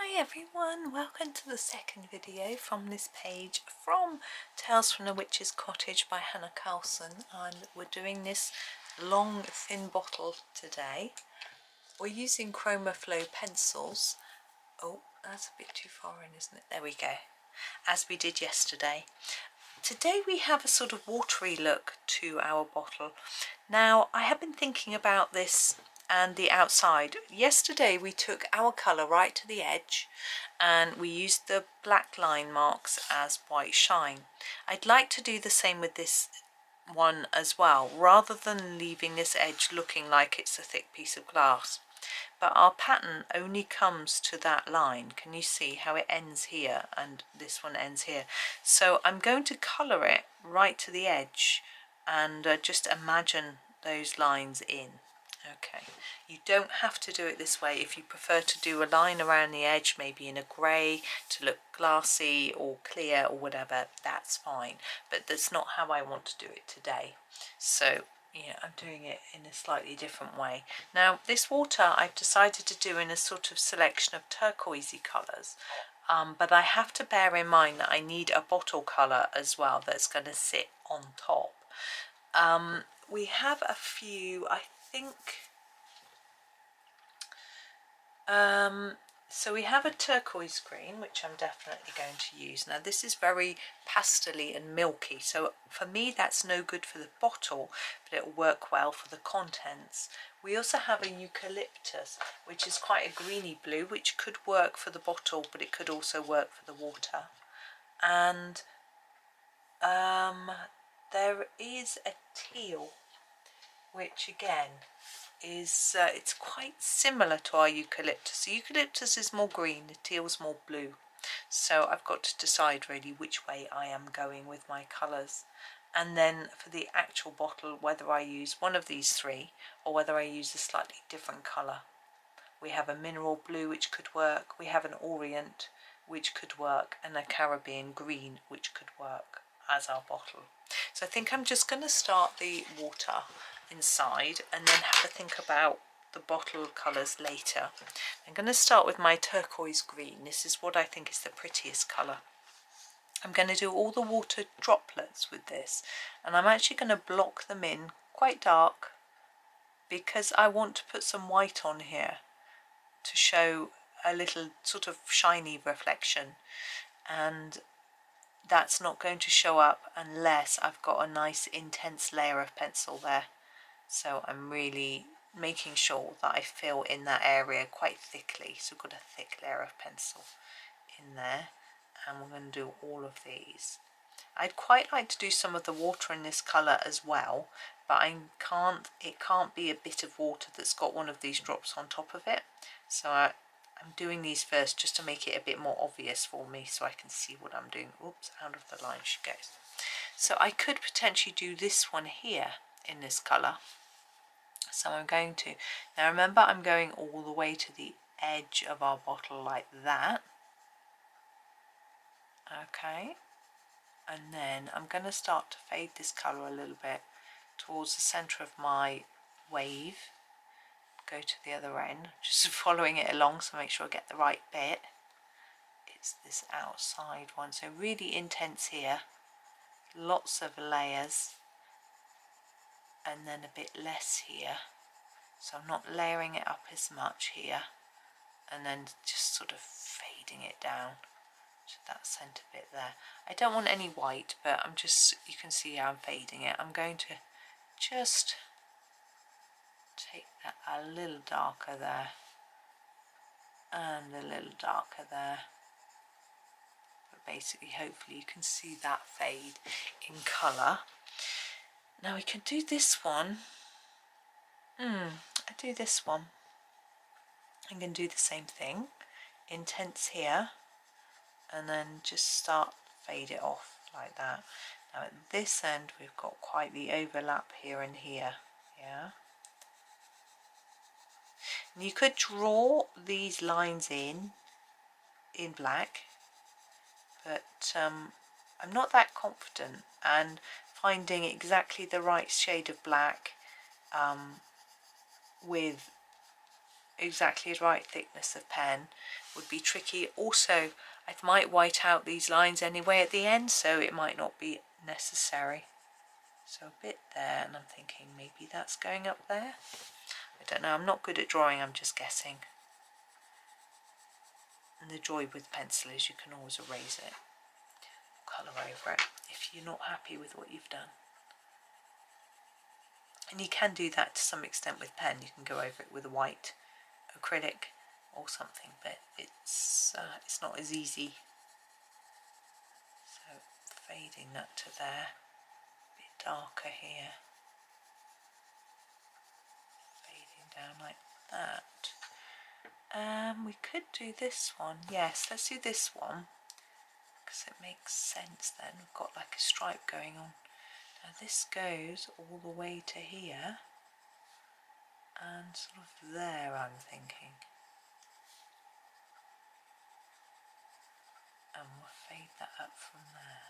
Hi everyone, welcome to the second video from this page from Tales from the Witch's Cottage by Hanna Karlzon, and we're doing this long thin bottle today. We're using Chromaflow pencils. Oh, that's a bit too far in, isn't it? There we go. As we did yesterday. Today we have a sort of watery look to our bottle. Now I have been thinking about this and the outside. Yesterday we took our colour right to the edge and we used the black line marks as white shine. I'd like to do the same with this one as well, rather than leaving this edge looking like it's a thick piece of glass. But our pattern only comes to that line. Can you see how it ends here and this one ends here? So I'm going to colour it right to the edge and just imagine those lines in. Okay, you don't have to do it this way. If you prefer to do a line around the edge, maybe in a grey to look glassy or clear or whatever, that's fine. But that's not how I want to do it today. So yeah, I'm doing it in a slightly different way. Now this water I've decided to do in a sort of selection of turquoisey colours, but I have to bear in mind that I need a bottle colour as well that's going to sit on top. We have a few, I think, so we have a turquoise green, which I'm definitely going to use. Now this is very pastel-y and milky, so for me that's no good for the bottle, but it'll work well for the contents. We also have a eucalyptus, which is quite a greeny blue, which could work for the bottle, but it could also work for the water. And there is a teal, which again is it's quite similar to our eucalyptus. The eucalyptus is more green, the teal's more blue. So I've got to decide really which way I am going with my colours. And then for the actual bottle, whether I use one of these three or whether I use a slightly different colour. We have a mineral blue which could work, we have an orient which could work, and a Caribbean green which could work as our bottle. So I think I'm just going to start the water inside and then have a think about the bottle colours later. I'm going to start with my turquoise green. This is what I think is the prettiest colour. I'm going to do all the water droplets with this, and I'm actually going to block them in quite dark because I want to put some white on here to show a little sort of shiny reflection, and that's not going to show up unless I've got a nice intense layer of pencil there. So I'm really making sure that I fill in that area quite thickly. So I've got a thick layer of pencil in there, and we're going to do all of these. I'd quite like to do some of the water in this colour as well, but it can't be a bit of water that's got one of these drops on top of it. So I'm doing these first just to make it a bit more obvious for me so I can see what I'm doing. Oops, out of the line she goes. So I could potentially do this one here in this colour. So I'm going to, now remember I'm going all the way to the edge of our bottle like that. Okay, and then I'm going to start to fade this colour a little bit towards the centre of my wave. Go to the other end, just following it along so make sure I get the right bit. It's this outside one, so really intense here, lots of layers, and then a bit less here. So I'm not layering it up as much here, and then just sort of fading it down to that centre bit there. I don't want any white, but I'm just, you can see how I'm fading it. I'm going to just take that a little darker there and a little darker there, but basically hopefully you can see that fade in colour. Now we can do this one. I do this one. I'm going to do the same thing, intense here, and then just start fade it off like that. Now at this end we've got quite the overlap here and here, yeah. And you could draw these lines in black, but I'm not that confident, and finding exactly the right shade of black with exactly the right thickness of pen would be tricky. Also, I might white out these lines anyway at the end, so it might not be necessary. So a bit there, and I'm thinking maybe that's going up there. I don't know, I'm not good at drawing, I'm just guessing. And the joy with pencil is you can always erase it, colour over it if you're not happy with what you've done. And you can do that to some extent with pen. You can go over it with a white acrylic or something, but it's not as easy. So fading that to there, a bit darker here, fading down like that. We could do this one. Yes, let's do this one because it makes sense then. We've got like a stripe going on. Now this goes all the way to here and sort of there, I'm thinking. And we'll fade that up from there.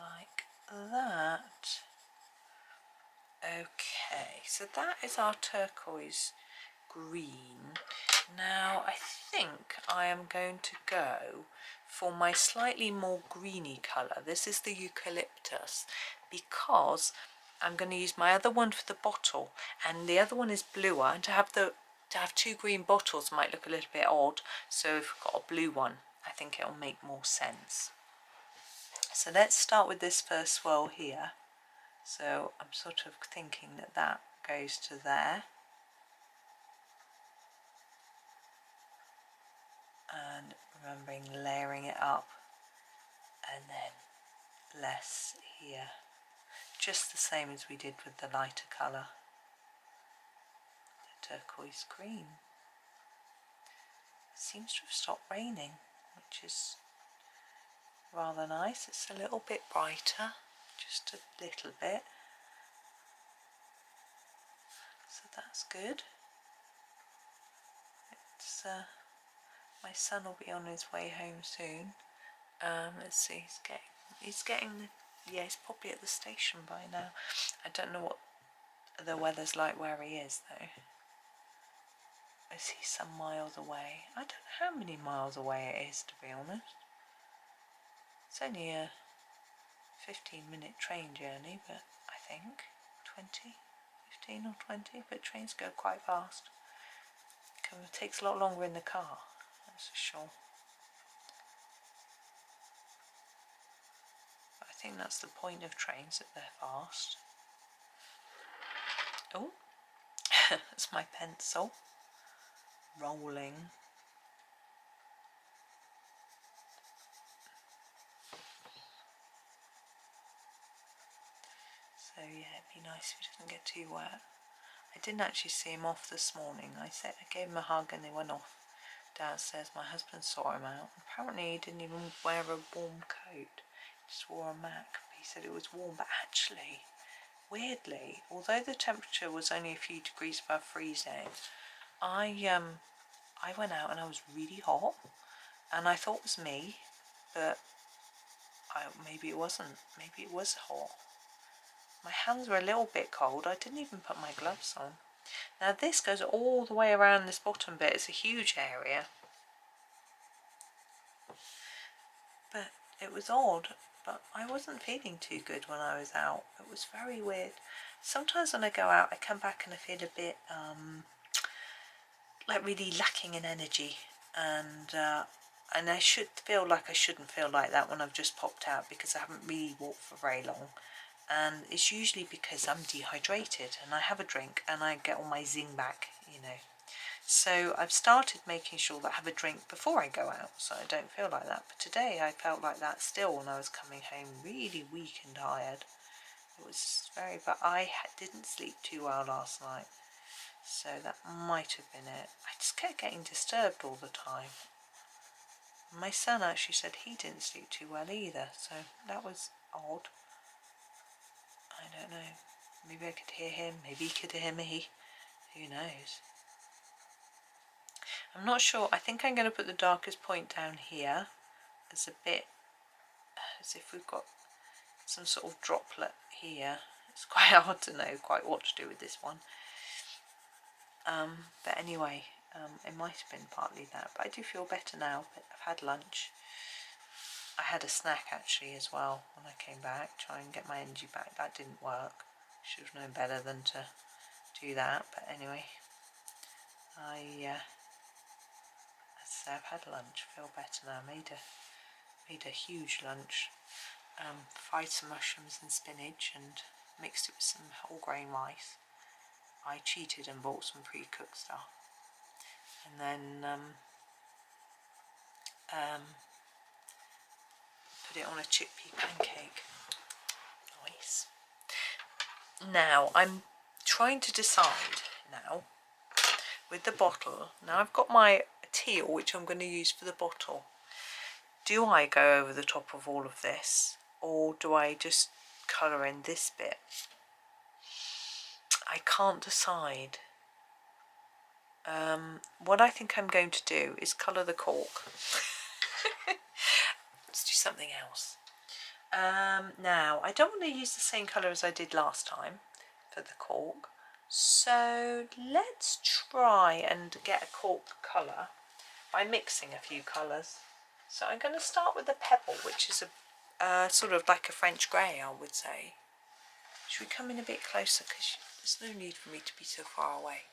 Like that. Okay, so that is our turquoise green. Now I think I am going to go for my slightly more greeny colour. This is the eucalyptus, because I'm going to use my other one for the bottle, and the other one is bluer, and to have two green bottles might look a little bit odd, so if we've got a blue one I think it'll make more sense. So let's start with this first swirl here. So I'm sort of thinking that that goes to there, and remembering layering it up, and then less here, just the same as we did with the lighter colour, the turquoise green. It seems to have stopped raining, which is rather nice. It's a little bit brighter, just a little bit, so that's good. It's my son will be on his way home soon. Let's see, he's getting yeah, he's probably at the station by now. I don't know what the weather's like where he is though. Is he some miles away? I don't know how many miles away it is, to be honest. It's only a 15-minute train journey, but I think 15 or 20, but trains go quite fast. It takes a lot longer in the car, that's for sure. But I think that's the point of trains, that they're fast. Oh, that's my pencil rolling. So yeah, it'd be nice if it doesn't get too wet. I didn't actually see him off this morning. I gave him a hug and they went off downstairs. My husband saw him out. Apparently he didn't even wear a warm coat. He just wore a mac. He said it was warm, but actually, weirdly, although the temperature was only a few degrees above freezing, I went out and I was really hot, and I thought it was me, but maybe it wasn't. Maybe it was hot. My hands were a little bit cold. I didn't even put my gloves on. Now this goes all the way around this bottom bit. It's a huge area. But it was odd. But I wasn't feeling too good when I was out. It was very weird. Sometimes when I go out, I come back and I feel a bit like really lacking in energy. And I should feel like I shouldn't feel like that when I've just popped out, because I haven't really walked for very long. And it's usually because I'm dehydrated and I have a drink and I get all my zing back, you know. So I've started making sure that I have a drink before I go out, so I don't feel like that. But today I felt like that still when I was coming home, really weak and tired. It was but I didn't sleep too well last night, so that might have been it. I just kept getting disturbed all the time. My son actually said he didn't sleep too well either, so that was odd. I don't know, maybe I could hear him, maybe he could hear me, who knows. I'm not sure. I think I'm going to put the darkest point down here as a bit, as if we've got some sort of droplet here, It's quite hard to know quite what to do with this one. But anyway, it might have been partly that, but I do feel better now. But I've had lunch. I had a snack actually as well when I came back, try and get my energy back. That didn't work. Should have known better than to do that. But anyway, I've had lunch. Feel better now. Made a huge lunch. Fried some mushrooms and spinach and mixed it with some whole grain rice. I cheated and bought some pre-cooked stuff, and then put it on a chickpea pancake. Nice. Now I'm trying to decide now with the bottle. Now I've got my teal, which I'm going to use for the bottle. Do I go over the top of all of this, or do I just colour in this bit? I can't decide. What I think I'm going to do is colour the cork. Let's do something else. Now, I don't want to use the same colour as I did last time for the cork. So let's try and get a cork colour by mixing a few colours. So I'm going to start with the pebble, which is a sort of like a French grey, I would say. Should we come in a bit closer, because there's no need for me to be so far away.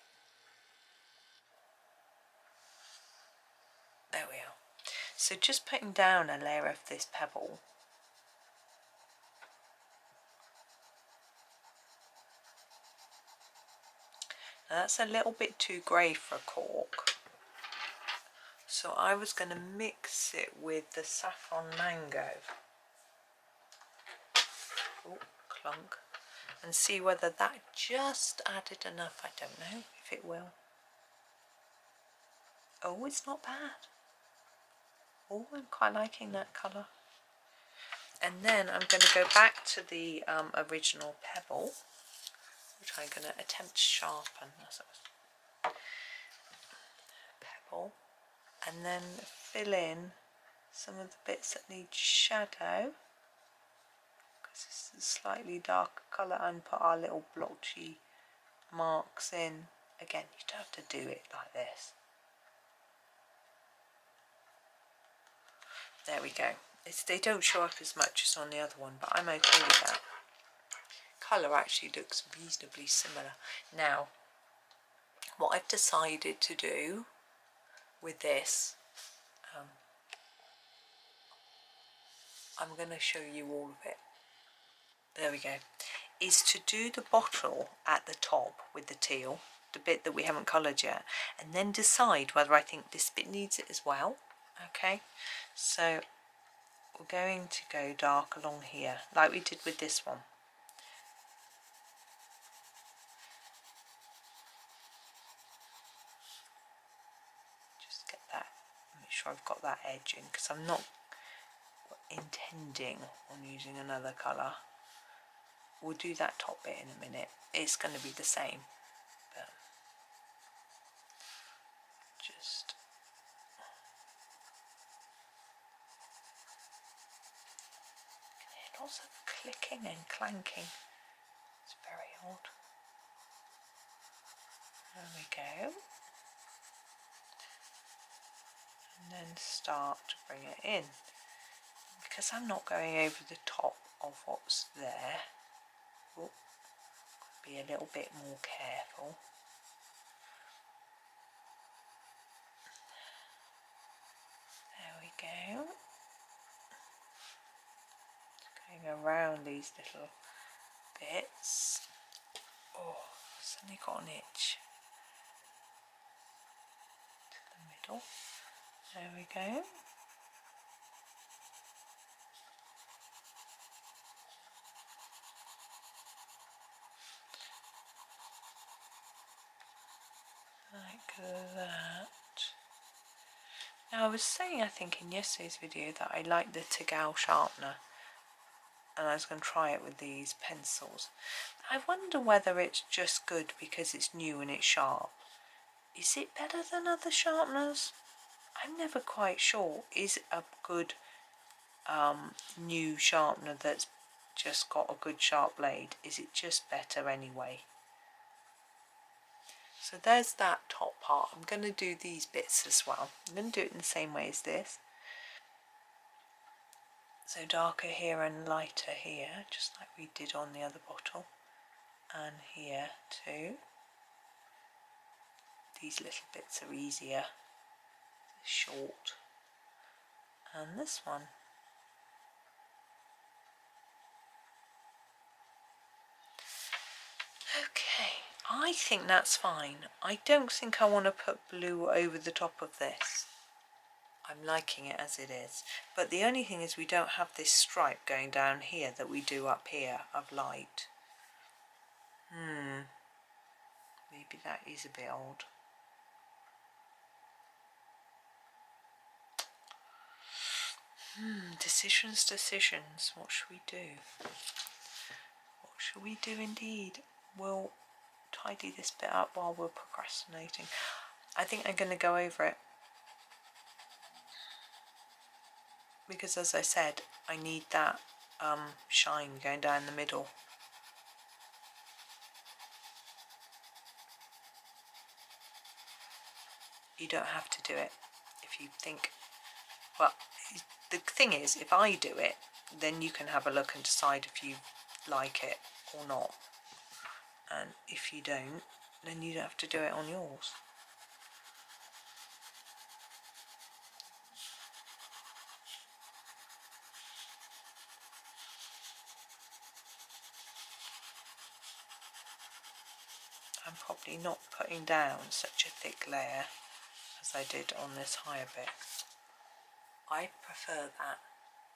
There we are. So just putting down a layer of this pebble. Now that's a little bit too grey for a cork. So I was going to mix it with the saffron mango. Oh, clunk. And see whether that just added enough. I don't know if it will. Oh, it's not bad. Oh, I'm quite liking that colour. And then I'm going to go back to the original pebble, which I'm going to attempt to sharpen. Pebble. And then fill in some of the bits that need shadow, because this is a slightly darker colour, and put our little blotchy marks in. Again, you don't have to do it like this. There we go. They don't show up as much as on the other one, but I'm okay with that. Colour actually looks reasonably similar. Now, what I've decided to do with this, I'm going to show you all of it. There we go. Is to do the bottle at the top with the teal, the bit that we haven't coloured yet, and then decide whether I think this bit needs it as well. Okay, so we're going to go dark along here, like we did with this one. Just get that, make sure I've got that edge in, because I'm not intending on using another colour. We'll do that top bit in a minute. It's going to be the same, but just lots of clicking and clanking. It's very odd. There we go. And then start to bring it in. Because I'm not going over the top of what's there, oh, be a little bit more careful. There we go. Going around these little bits. Oh, suddenly got an itch. To the middle. There we go. Like that. Now I was saying, I think in yesterday's video, that I like the teal sharpener, and I was going to try it with these pencils. I wonder whether it's just good because it's new and it's sharp. Is it better than other sharpeners? I'm never quite sure. Is a good new sharpener that's just got a good sharp blade? Is it just better anyway? So there's that top part. I'm going to do these bits as well. I'm going to do it in the same way as this. So darker here and lighter here, just like we did on the other bottle. And here too. These little bits are easier. Short. And this one. Okay, I think that's fine. I don't think I want to put blue over the top of this. I'm liking it as it is. But the only thing is we don't have this stripe going down here that we do up here of light. Maybe that is a bit odd. Decisions. What should we do? What should we do indeed? We'll tidy this bit up while we're procrastinating. I think I'm going to go over it. Because as I said, I need that shine going down the middle. You don't have to do it if you think, well, the thing is, if I do it, then you can have a look and decide if you like it or not. And if you don't, then you don't have to do it on yours. I'm probably not putting down such a thick layer as I did on this higher bit. I prefer that,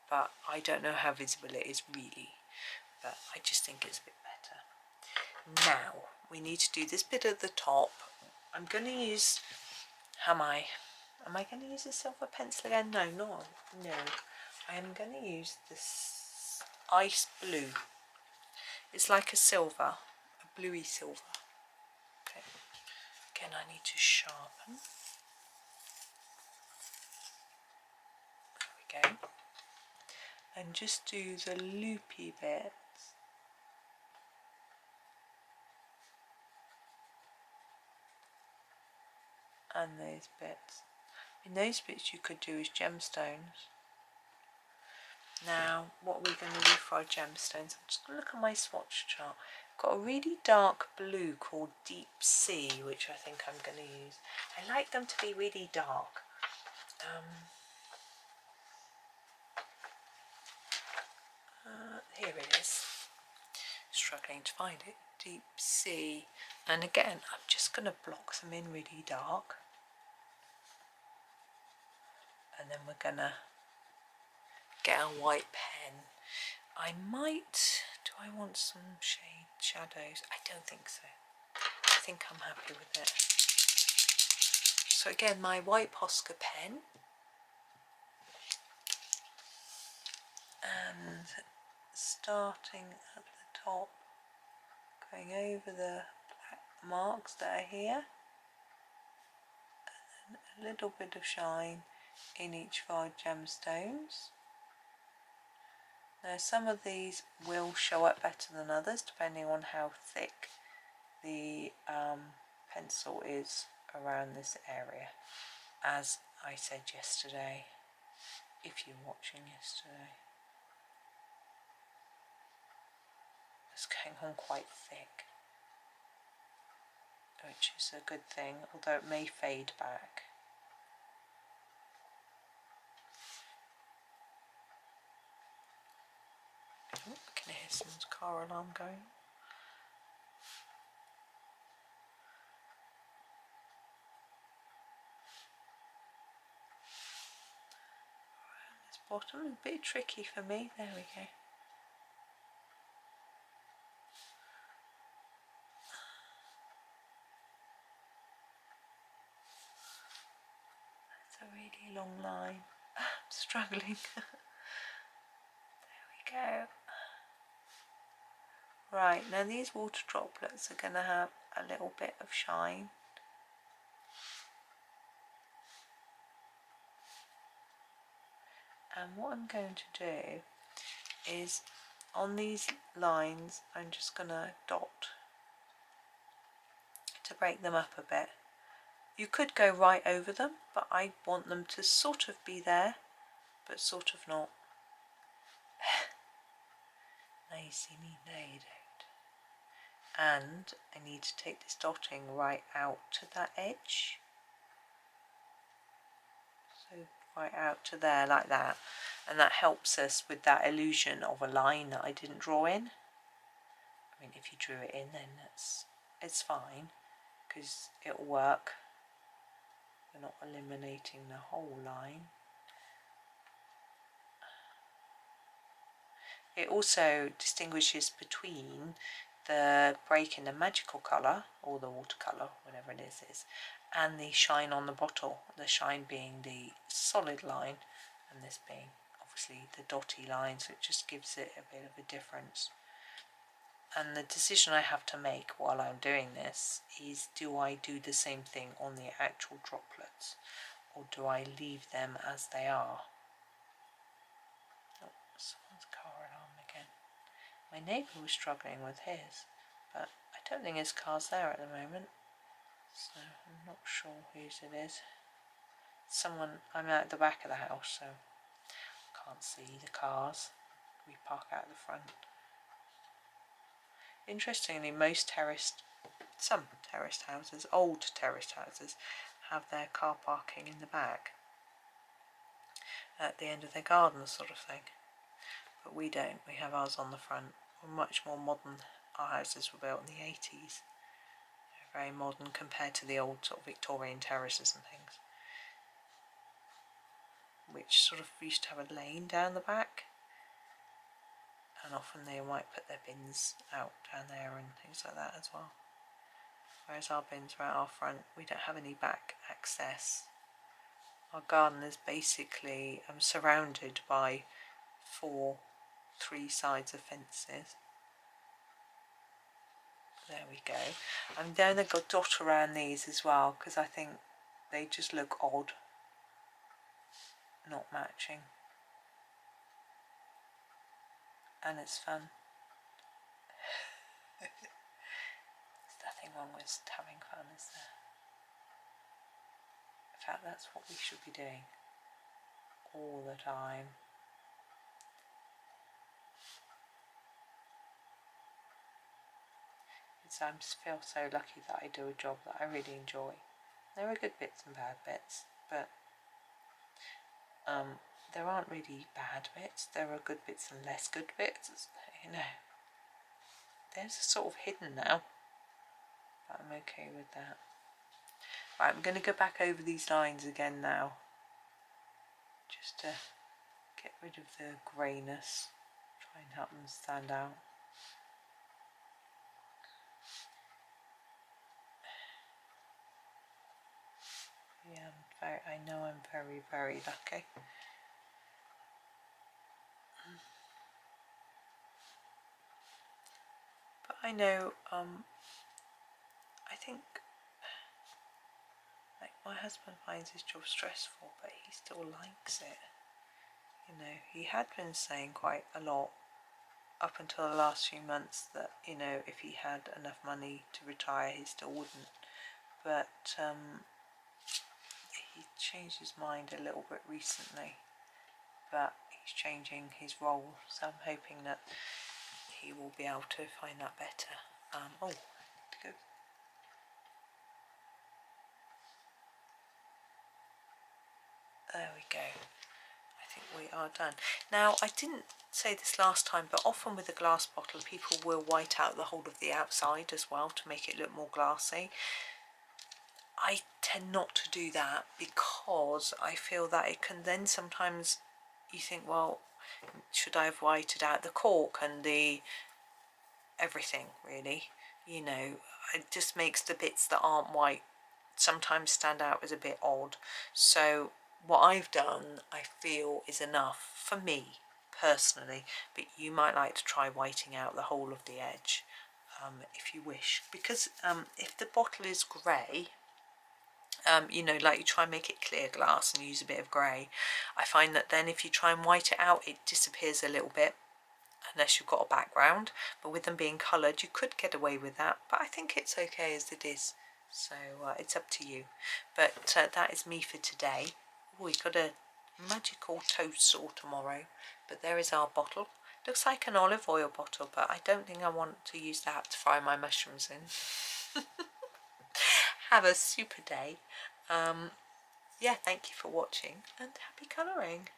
but I don't know how visible it is really, but I just think it's a bit better. Now we need to do this bit at the top. I'm going to use, am I going to use a silver pencil again? No. I am going to use this ice blue. It's like a silver, a bluey silver. Okay. Again, I need to sharpen. There we go. And just do the loopy bits. And those bits. In those bits you could do as gemstones. Now, what we're going to do for our gemstones, I'm just going to look at my swatch chart. I've got a really dark blue called Deep Sea, which I think I'm going to use. I like them to be really dark. Here it is. Struggling to find it. Deep Sea. And again, I'm just going to block them in really dark. And then we're going to get a white pen. I might, do I want some shadows? I don't think so. I think I'm happy with it. So again, my white Posca pen. And starting at the top, going over the black marks that are here. And then a little bit of shine in each of our gemstones. Now some of these will show up better than others depending on how thick the pencil is around this area, as I said yesterday, if you're watching yesterday. It's going on quite thick, which is a good thing, although it may fade back. Oh, I can hear some car alarm going. Around this bottom, a bit tricky for me. There we go. That's a really long line. I'm struggling. There we go. Right, now these water droplets are going to have a little bit of shine. And what I'm going to do is on these lines I'm just going to dot to break them up a bit. You could go right over them, but I want them to sort of be there, but sort of not. Now you see me laid out. And I need to take this dotting right out to that edge. So right out to there like that. And that helps us with that illusion of a line that I didn't draw in. I mean, if you drew it in, then it's fine, because it'll work. We're not eliminating the whole line. It also distinguishes between the break in the magical colour, or the watercolour, whatever it is, and the shine on the bottle, the shine being the solid line, and this being obviously the dotty line, so it just gives it a bit of a difference. And the decision I have to make while I'm doing this is, do I do the same thing on the actual droplets, or do I leave them as they are? Oh, someone's car alarm again. My neighbour was struggling with his, but I don't think his car's there at the moment, so I'm not sure whose it is. Someone, I'm out the back of the house, so I can't see the cars. We park out the front. Interestingly, some terraced houses, old terraced houses, have their car parking in the back at the end of their garden, sort of thing. But we don't. We have ours on the front. We're much more modern. Our houses were built in the 80s. They're very modern compared to the old sort of Victorian terraces and things, which sort of used to have a lane down the back, and often they might put their bins out down there and things like that as well. Whereas our bins are out our front. We don't have any back access. Our garden is basically surrounded by three sides of fences. There we go. I'm going to go dot around these as well, because I think they just look odd, not matching. And it's fun. There's nothing wrong with having fun, is there? In fact, that's what we should be doing all the time. I feel so lucky that I do a job that I really enjoy. There are good bits and bad bits, but there aren't really bad bits. There are good bits and less good bits, you know. There's a sort of hidden now, but I'm okay with that. Right, I'm going to go back over these lines again now, just to get rid of the greyness, try and help them stand out. Yeah, I know I'm very, very lucky. But I know, I think, like, my husband finds his job stressful, but he still likes it. You know, he had been saying quite a lot up until the last few months that, you know, if he had enough money to retire, he still wouldn't. But he changed his mind a little bit recently, but he's changing his role, so I'm hoping that he will be able to find that better. Oh, to go. There we go. I think we are done. Now, I didn't say this last time, but often with a glass bottle, people will white out the whole of the outside as well to make it look more glassy. I tend not to do that because I feel that it can then sometimes, you think, well, should I have whited out the cork and the everything, really? You know, it just makes the bits that aren't white sometimes stand out as a bit odd. So what I've done, I feel, is enough for me personally, but you might like to try whiting out the whole of the edge if you wish, because if the bottle is grey, you know, like you try and make it clear glass and use a bit of grey, I find that then if you try and white it out, it disappears a little bit, unless you've got a background, but with them being coloured you could get away with that, but I think it's okay as it is, so it's up to you. But that is me for today. We've got a magical toast saw tomorrow, but there is our bottle. Looks like an olive oil bottle, but I don't think I want to use that to fry my mushrooms in. Have a super day. Yeah, thank you for watching and happy colouring.